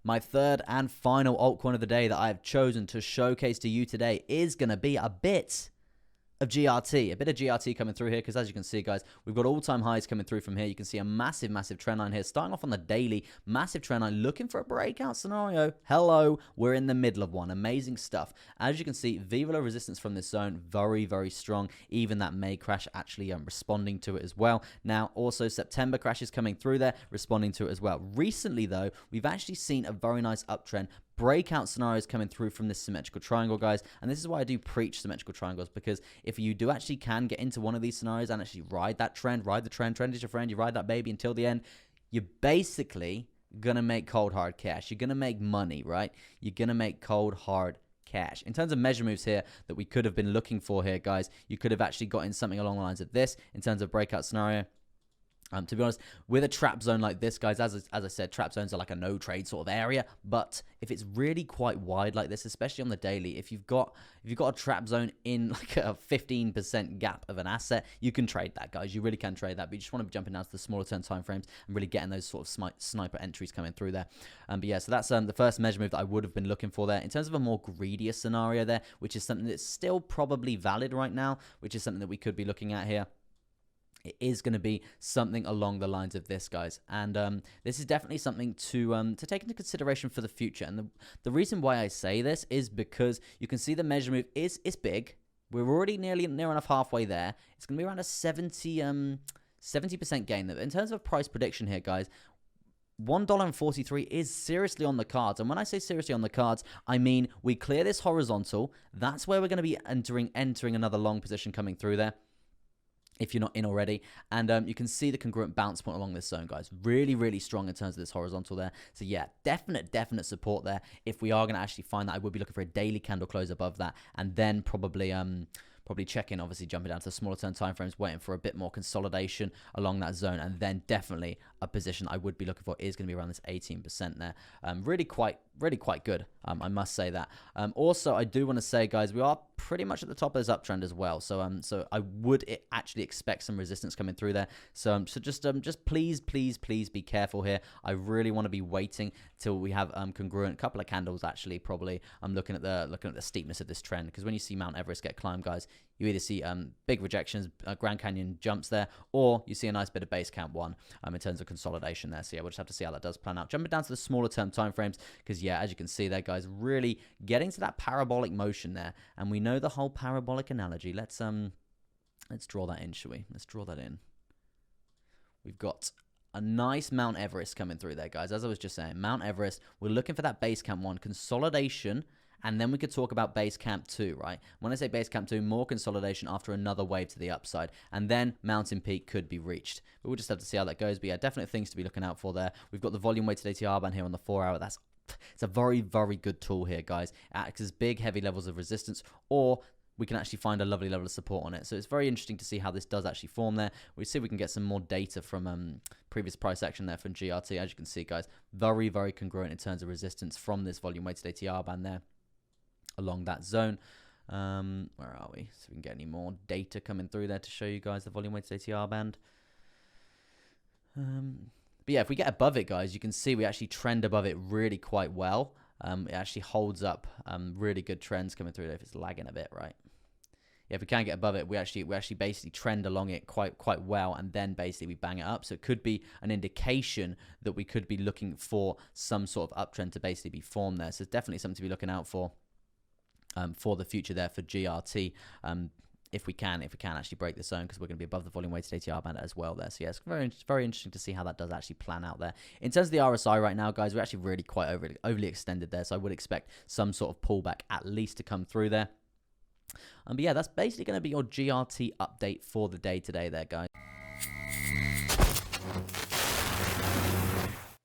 My third and final altcoin of the day that I have chosen to showcase to you today is going to be a bit of GRT, a bit of GRT coming through here, because as you can see, guys, we've got all-time highs coming through from here. You can see a massive trend line here, starting off on the daily, massive trend line, looking for a breakout scenario. Hello, we're in the middle of one. Amazing stuff. As you can see, V-low resistance from this zone, very strong. Even that May crash actually responding to it as well. Now, also September crash is coming through there, responding to it as well. Recently, though, we've actually seen a very nice uptrend. Breakout scenarios coming through from this symmetrical triangle, guys, and this is why I do preach symmetrical triangles, because if you do actually can get into one of these scenarios and actually ride that trend, ride the trend is your friend, you ride that baby until the end, you're basically gonna make cold hard cash. You're gonna make money, right? You're gonna make cold hard cash. In terms of measure moves here that we could have been looking for here, guys, you could have actually gotten something along the lines of this in terms of breakout scenario. To be honest, with a trap zone like this, guys, as I said, trap zones are like a no trade sort of area. But if it's really quite wide like this, especially on the daily, if you've got a trap zone in like a 15% gap of an asset, you can trade that, guys. You really can trade that. But you just want to be jumping down to the smaller term time frames and really getting those sort of sniper entries coming through there. But yeah, so that's the first measure move that I would have been looking for there. In terms of a more greedier scenario there, which is something that's still probably valid right now, which is something that we could be looking at here. It is going to be something along the lines of this, guys. And this is definitely something to take into consideration for the future. And the reason why I say this is because you can see the measure move is big. We're already near enough halfway there. It's going to be around a 70% gain. In terms of price prediction here, guys, $1.43 is seriously on the cards. And when I say seriously on the cards, I mean we clear this horizontal. That's where we're going to be entering another long position coming through there, if you're not in already. And you can see the congruent bounce point along this zone, guys. Really strong in terms of this horizontal there. So yeah, definite support there. If we are going to actually find that, I would be looking for a daily candle close above that, and then probably checking, obviously jumping down to the smaller term time frames, waiting for a bit more consolidation along that zone, and then definitely a position I would be looking for is going to be around this 18% there. Really quite good, I must say that. Also, I do want to say, guys, we are pretty much at the top of this uptrend as well. So I would actually expect some resistance coming through there. So just please be careful here. I really want to be waiting till we have congruent couple of candles. Actually, probably I'm looking at the steepness of this trend, because when you see Mount Everest get climbed, guys, you either see big rejections, Grand Canyon jumps there, or you see a nice bit of base camp one in terms of consolidation there. So yeah, we'll just have to see how that does plan out. Jumping down to the smaller term time frames, because yeah, as you can see there, guys, really getting to that parabolic motion there, and we know the whole parabolic analogy. Let's draw that in, shall we? Let's draw that in. We've got a nice Mount Everest coming through there, guys. As I was just saying, Mount Everest, we're looking for that base camp one consolidation, and then we could talk about base camp 2, right? When I say base camp 2, more consolidation after another wave to the upside, and then mountain peak could be reached. But we'll just have to see how that goes. But yeah, definitely things to be looking out for there. We've got the volume weighted ATR band here on the 4 hour. It's a very good tool here, guys. It acts as big, heavy levels of resistance, or we can actually find a lovely level of support on it. So it's very interesting to see how this does actually form there. We'll see if we can get some more data from previous price action there from GRT. As you can see, guys, very congruent in terms of resistance from this volume weighted ATR band there along that zone. Where are we? So we can get any more data coming through there to show you guys the volume weighted ATR band. But yeah, if we get above it, guys, you can see we actually trend above it really quite well. It actually holds up really good trends coming through there if it's lagging a bit, right? Yeah, if we can get above it, we actually basically trend along it quite well, and then basically we bang it up. So it could be an indication that we could be looking for some sort of uptrend to basically be formed there. So it's definitely something to be looking out for the future there for GRT. If we can actually break the zone, because we're going to be above the volume weighted ATR band as well there. So yeah, it's very interesting to see how that does actually plan out there. In terms of the RSI right now, guys, we're actually really quite overly extended there, so I would expect some sort of pullback at least to come through there. But yeah, that's basically going to be your GRT update for the day today there, guys.